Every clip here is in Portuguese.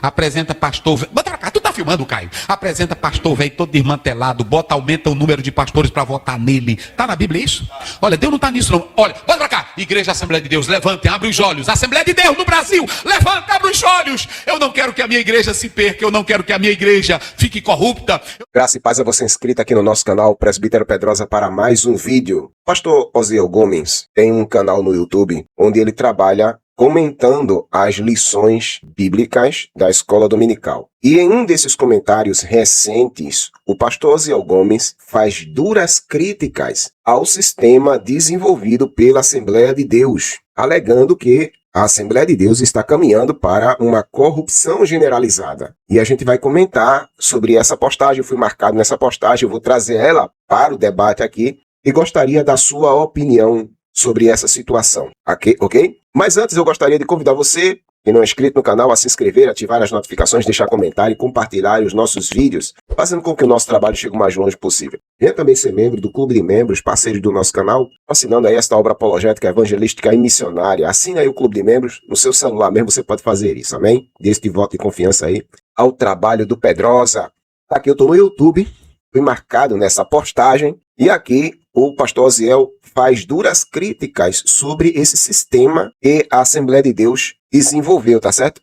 Apresenta pastor... Bota pra cá, tu tá filmando, Caio? Apresenta pastor velho todo desmantelado, aumenta o número de pastores para votar nele. Tá na Bíblia isso? Olha, Deus não tá nisso não. Olha, bota pra cá. Igreja Assembleia de Deus, levante, abre os olhos. Assembleia de Deus no Brasil, levante, abre os olhos. Eu não quero que a minha igreja se perca, eu não quero que a minha igreja fique corrupta. Graça e paz a você inscrito aqui no nosso canal Presbítero Pedrosa para mais um vídeo. Pastor Osiel Gomes tem um canal no YouTube onde ele trabalha comentando as lições bíblicas da escola dominical. E em um desses comentários recentes, o pastor Osiel Gomes faz duras críticas ao sistema desenvolvido pela Assembleia de Deus, alegando que a Assembleia de Deus está caminhando para uma corrupção generalizada. E a gente vai comentar sobre essa postagem. Eu fui marcado nessa postagem, eu vou trazer ela para o debate aqui e gostaria da sua opinião sobre essa situação, ok? Mas antes eu gostaria de convidar você, que não é inscrito no canal, a se inscrever, ativar as notificações, deixar comentário e compartilhar os nossos vídeos, fazendo com que o nosso trabalho chegue o mais longe possível. Venha também ser membro do Clube de Membros, parceiros do nosso canal, assinando aí esta obra apologética, evangelística e missionária. Assine aí o Clube de Membros, no seu celular mesmo você pode fazer isso, amém? Desde que voto de confiança aí ao trabalho do Pedrosa. Aqui eu estou no YouTube, fui marcado nessa postagem, e aqui o pastor Osiel faz duras críticas sobre esse sistema que a Assembleia de Deus desenvolveu, tá certo?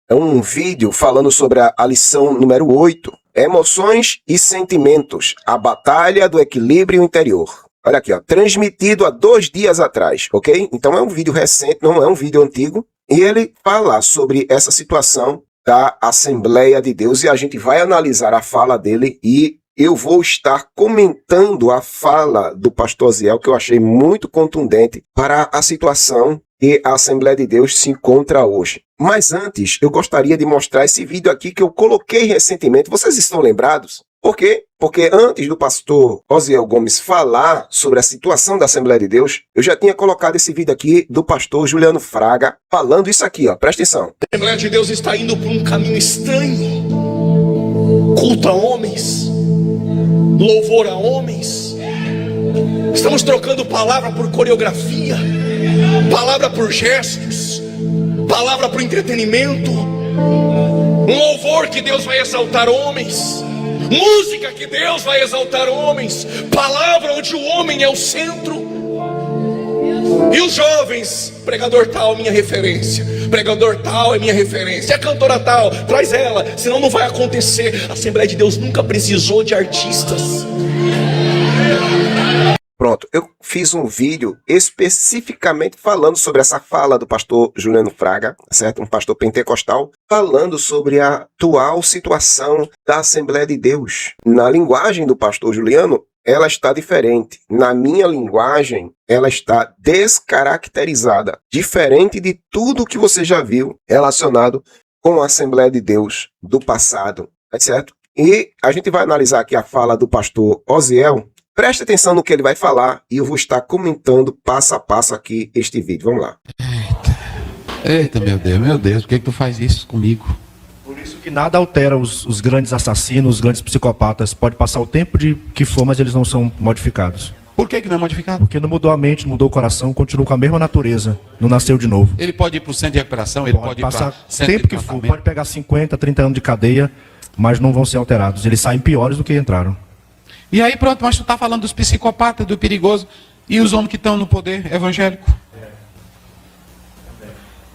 É um vídeo falando sobre a lição número 8, emoções e sentimentos, a batalha do equilíbrio interior. Olha aqui, ó, transmitido há 2 dias atrás, ok? Então é um vídeo recente, não é um vídeo antigo, e ele fala sobre essa situação da Assembleia de Deus e a gente vai analisar a fala dele e eu vou estar comentando a fala do pastor Osiel, que eu achei muito contundente para a situação que a Assembleia de Deus se encontra hoje. Mas antes, eu gostaria de mostrar esse vídeo aqui que eu coloquei recentemente. Vocês estão lembrados? Por quê? Porque antes do pastor Osiel Gomes falar sobre a situação da Assembleia de Deus, eu já tinha colocado esse vídeo aqui do pastor Juliano Fraga, falando isso aqui, ó. Presta atenção. A Assembleia de Deus está indo por um caminho estranho. Culto a homens. Louvor a homens. Estamos trocando palavra por coreografia, palavra por gestos, palavra por entretenimento. Um louvor que Deus vai exaltar homens, música que Deus vai exaltar homens, palavra onde o homem é o centro. E os jovens, pregador tal, minha referência, pregador tal é minha referência, a cantora tal, traz ela, senão não vai acontecer. A Assembleia de Deus nunca precisou de artistas. Pronto, eu fiz um vídeo especificamente falando sobre essa fala do pastor Juliano Fraga, certo? Um pastor pentecostal, falando sobre a atual situação da Assembleia de Deus. Na linguagem do pastor Juliano, ela está diferente. Na minha linguagem, ela está descaracterizada, diferente de tudo que você já viu relacionado com a Assembleia de Deus do passado, certo? E a gente vai analisar aqui a fala do pastor Osiel. Preste atenção no que ele vai falar e eu vou estar comentando passo a passo aqui este vídeo. Vamos lá. Eita, meu Deus, por que tu faz isso comigo? Por isso que nada altera os grandes assassinos, os grandes psicopatas. Pode passar o tempo de que for, mas eles não são modificados. Por que não é modificado? Porque não mudou a mente, não mudou o coração, continua com a mesma natureza. Não nasceu de novo. Ele pode ir para o centro de recuperação, ele pode ir passar para o centro tempo de que for, tratamento. pode pegar 50, 30 anos de cadeia, mas não vão ser alterados. Eles saem piores do que entraram. E aí pronto, mas tu tá falando dos psicopatas, do perigoso, e os homens que estão no poder evangélico?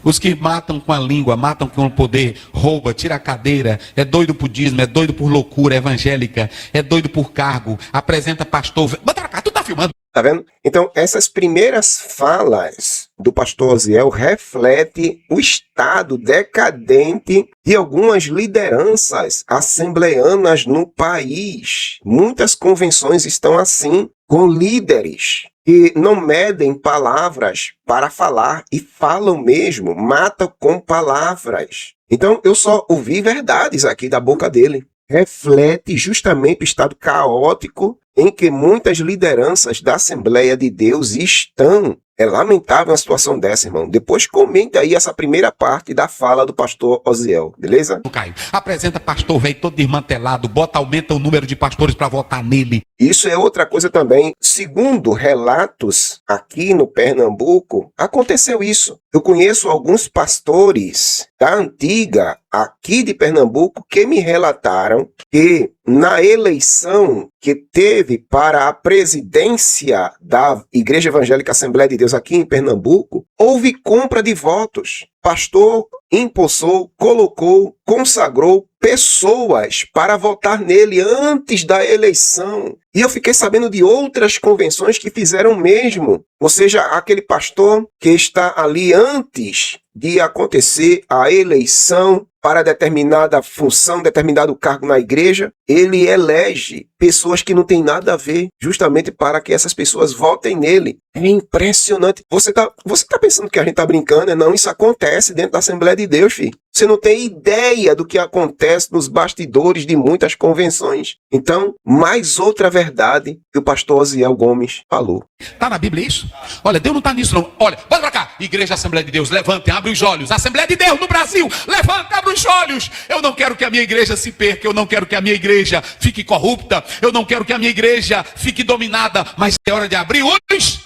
Os que matam com a língua, matam com o poder, rouba, tira a cadeira, é doido por dízimo, é doido por loucura evangélica, é doido por cargo, apresenta pastor... Bota pra cá, tu tá filmando? Tá vendo? Então, essas primeiras falas do pastor Osiel refletem o estado decadente de algumas lideranças assembleanas no país. Muitas convenções estão assim, com líderes que não medem palavras para falar e falam mesmo, matam com palavras. Então, eu só ouvi verdades aqui da boca dele. Reflete justamente o estado caótico em que muitas lideranças da Assembleia de Deus estão É lamentável uma situação dessa, irmão. Depois comenta aí essa primeira parte da fala do pastor Osiel, beleza? Caio. Apresenta pastor velho todo desmantelado, aumenta o número de pastores para votar nele. Isso é outra coisa também. Segundo relatos aqui no Pernambuco, aconteceu isso. Eu conheço alguns pastores da antiga aqui de Pernambuco que me relataram que na eleição que teve para a presidência da Igreja Evangélica Assembleia de Deus aqui em Pernambuco, houve compra de votos. Pastor impulsou, colocou, consagrou pessoas para votar nele antes da eleição. E eu fiquei sabendo de outras convenções que fizeram o mesmo. Ou seja, aquele pastor que está ali antes de acontecer a eleição para determinada função, determinado cargo na igreja, ele elege pessoas que não têm nada a ver, justamente para que essas pessoas votem nele. É impressionante. Você tá pensando que a gente tá brincando? Não, isso acontece dentro da Assembleia de Deus, filho. Você não tem ideia do que acontece nos bastidores de muitas convenções. Então, mais outra verdade que o pastor Osiel Gomes falou. Tá na Bíblia isso? Olha, Deus não tá nisso não. Olha, bora pra cá. Igreja Assembleia de Deus, levantem, abre os olhos. Assembleia de Deus no Brasil, levanta, abre os olhos. Eu não quero que a minha igreja se perca. Eu não quero que a minha igreja fique corrupta. Eu não quero que a minha igreja fique dominada. Mas é hora de abrir os...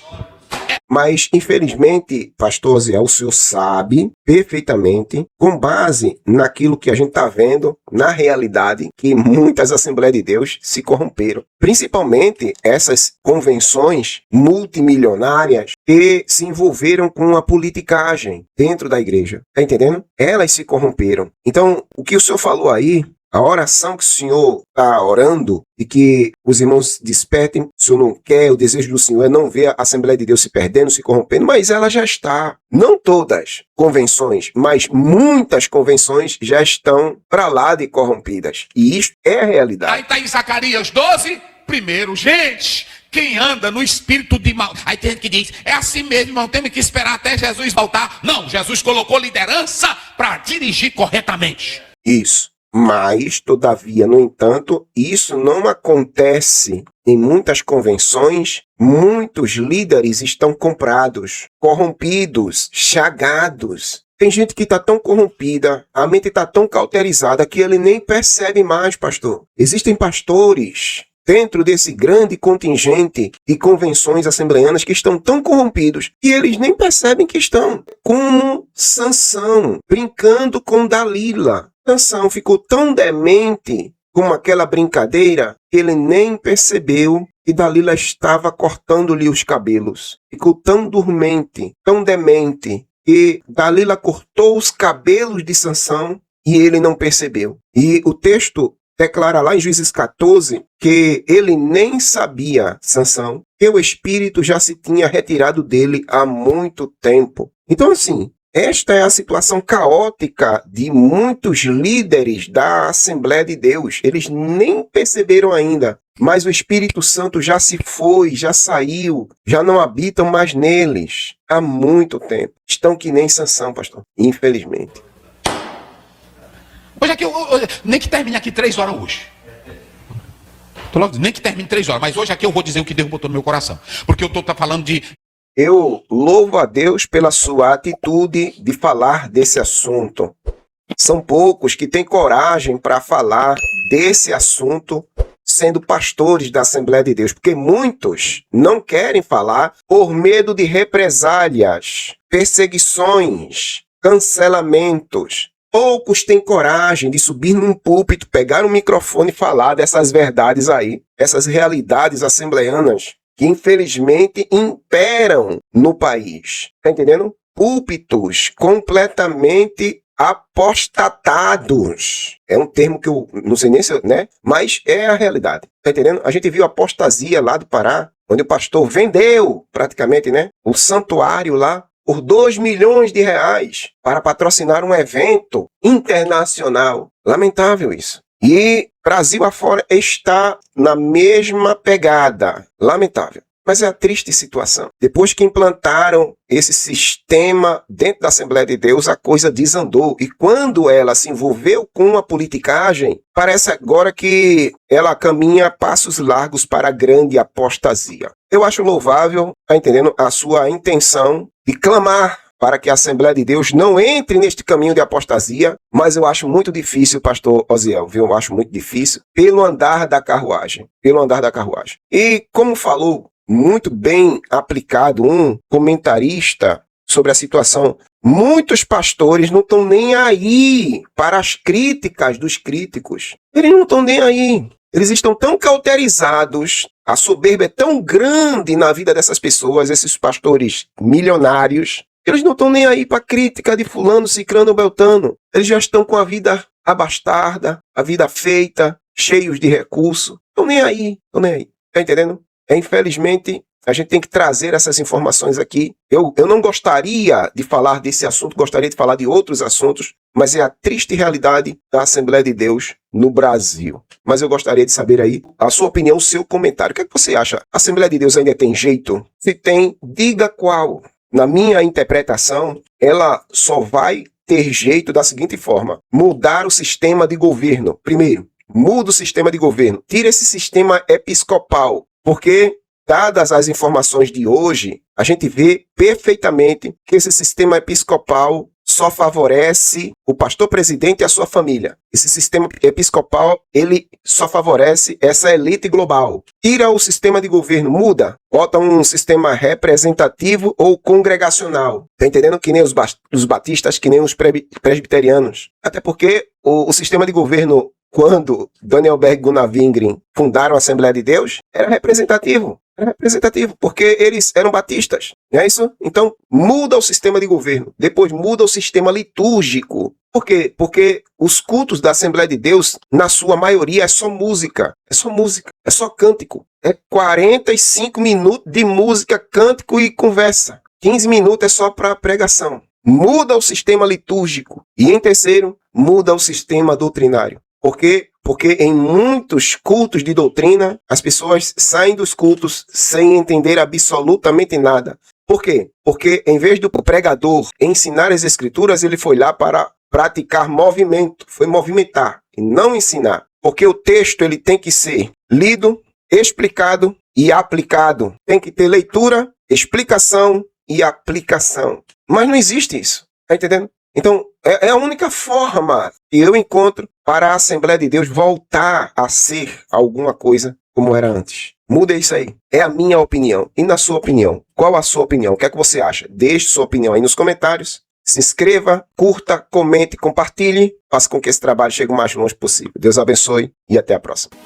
Mas, infelizmente, pastor Osiel, o senhor sabe perfeitamente, com base naquilo que a gente está vendo, na realidade, que muitas Assembleias de Deus se corromperam. Principalmente essas convenções multimilionárias que se envolveram com a politicagem dentro da igreja. Tá entendendo? Elas se corromperam. Então, o que o senhor falou aí, a oração que o senhor está orando e que os irmãos despertem, o senhor não quer, o desejo do senhor é não ver a Assembleia de Deus se perdendo, se corrompendo, mas ela já está. Não todas convenções, mas muitas convenções já estão para lá de corrompidas. E isso é a realidade. Aí está em Zacarias 12, primeiro, gente, quem anda no espírito de mal. Aí tem gente que diz, é assim mesmo, não temos que esperar até Jesus voltar. Não, Jesus colocou liderança para dirigir corretamente. Isso. Mas, todavia, no entanto, isso não acontece em muitas convenções. Muitos líderes estão comprados, corrompidos, chagados. Tem gente que está tão corrompida, a mente está tão cauterizada que ele nem percebe mais, pastor. Existem pastores dentro desse grande contingente de convenções assembleianas que estão tão corrompidos que eles nem percebem que estão. Como Sansão, brincando com Dalila. Sansão ficou tão demente com aquela brincadeira que ele nem percebeu que Dalila estava cortando-lhe os cabelos. Ficou tão dormente, tão demente, que Dalila cortou os cabelos de Sansão e ele não percebeu. E o texto declara lá em Juízes 14 que ele nem sabia, Sansão, que o espírito já se tinha retirado dele há muito tempo. Então, assim, esta é a situação caótica de muitos líderes da Assembleia de Deus. Eles nem perceberam ainda, mas o Espírito Santo já se foi, já saiu, já não habitam mais neles há muito tempo. Estão que nem Sansão, pastor, infelizmente. Hoje aqui, nem que termine aqui 3 horas hoje. Tô logo dizendo, nem que termine 3 horas, mas hoje aqui eu vou dizer o que Deus botou no meu coração. Porque eu estou falando de... Eu louvo a Deus pela sua atitude de falar desse assunto. São poucos que têm coragem para falar desse assunto sendo pastores da Assembleia de Deus, porque muitos não querem falar por medo de represálias, perseguições, cancelamentos. Poucos têm coragem de subir num púlpito, pegar um microfone e falar dessas verdades aí, essas realidades assembleianas que infelizmente imperam no país. Tá entendendo? Púlpitos completamente apostatados. É um termo que eu não sei nem se, né? Mas é a realidade. Tá entendendo? A gente viu a apostasia lá do Pará, onde o pastor vendeu praticamente, né, o santuário lá por 2 milhões de reais para patrocinar um evento internacional. Lamentável isso. E Brasil afora está na mesma pegada. Lamentável. Mas é a triste situação. Depois que implantaram esse sistema dentro da Assembleia de Deus, a coisa desandou. E quando ela se envolveu com a politicagem, parece agora que ela caminha passos largos para a grande apostasia. Eu acho louvável, tá entendendo, a sua intenção de clamar para que a Assembleia de Deus não entre neste caminho de apostasia, mas eu acho muito difícil, pastor Osiel, viu? Eu acho muito difícil pelo andar da carruagem, E como falou muito bem aplicado um comentarista sobre a situação, muitos pastores não estão nem aí para as críticas dos críticos. Eles não estão nem aí. Eles estão tão cauterizados, a soberba é tão grande na vida dessas pessoas, esses pastores milionários, eles não estão nem aí para a crítica de fulano, cicrano ou beltano. Eles já estão com a vida abastarda, a vida feita, cheios de recursos. Estão nem aí. Tá entendendo? Infelizmente, a gente tem que trazer essas informações aqui. Eu não gostaria de falar desse assunto, gostaria de falar de outros assuntos, mas é a triste realidade da Assembleia de Deus no Brasil. Mas eu gostaria de saber aí a sua opinião, o seu comentário. O que é que você acha? A Assembleia de Deus ainda tem jeito? Se tem, diga qual. Na minha interpretação, ela só vai ter jeito da seguinte forma: mudar o sistema de governo. Primeiro, muda o sistema de governo. Tira esse sistema episcopal, porque, dadas as informações de hoje, a gente vê perfeitamente que esse sistema episcopal só favorece o pastor presidente e a sua família. Esse sistema episcopal, ele só favorece essa elite global. Tira o sistema de governo, muda, bota um sistema representativo ou congregacional. Tá entendendo? Que nem os batistas, que nem os presbiterianos. Até porque o sistema de governo, quando Daniel Berg e Gunnar Wingren fundaram a Assembleia de Deus, era representativo, porque eles eram batistas, não é isso? Então, muda o sistema de governo, depois muda o sistema litúrgico. Por quê? Porque os cultos da Assembleia de Deus, na sua maioria, é só música, é só cântico. É 45 minutos de música, cântico e conversa. 15 minutos é só para pregação. Muda o sistema litúrgico. E em terceiro, muda o sistema doutrinário. Por quê? Porque em muitos cultos de doutrina, as pessoas saem dos cultos sem entender absolutamente nada. Por quê? Porque em vez do pregador ensinar as escrituras, ele foi lá para praticar movimento, foi movimentar e não ensinar. Porque o texto ele tem que ser lido, explicado e aplicado. Tem que ter leitura, explicação e aplicação. Mas não existe isso. Tá entendendo? Então, é a única forma que eu encontro para a Assembleia de Deus voltar a ser alguma coisa como era antes. Muda isso aí. É a minha opinião. E na sua opinião? Qual a sua opinião? O que é que você acha? Deixe sua opinião aí nos comentários. Se inscreva, curta, comente, compartilhe. Faça com que esse trabalho chegue o mais longe possível. Deus abençoe e até a próxima.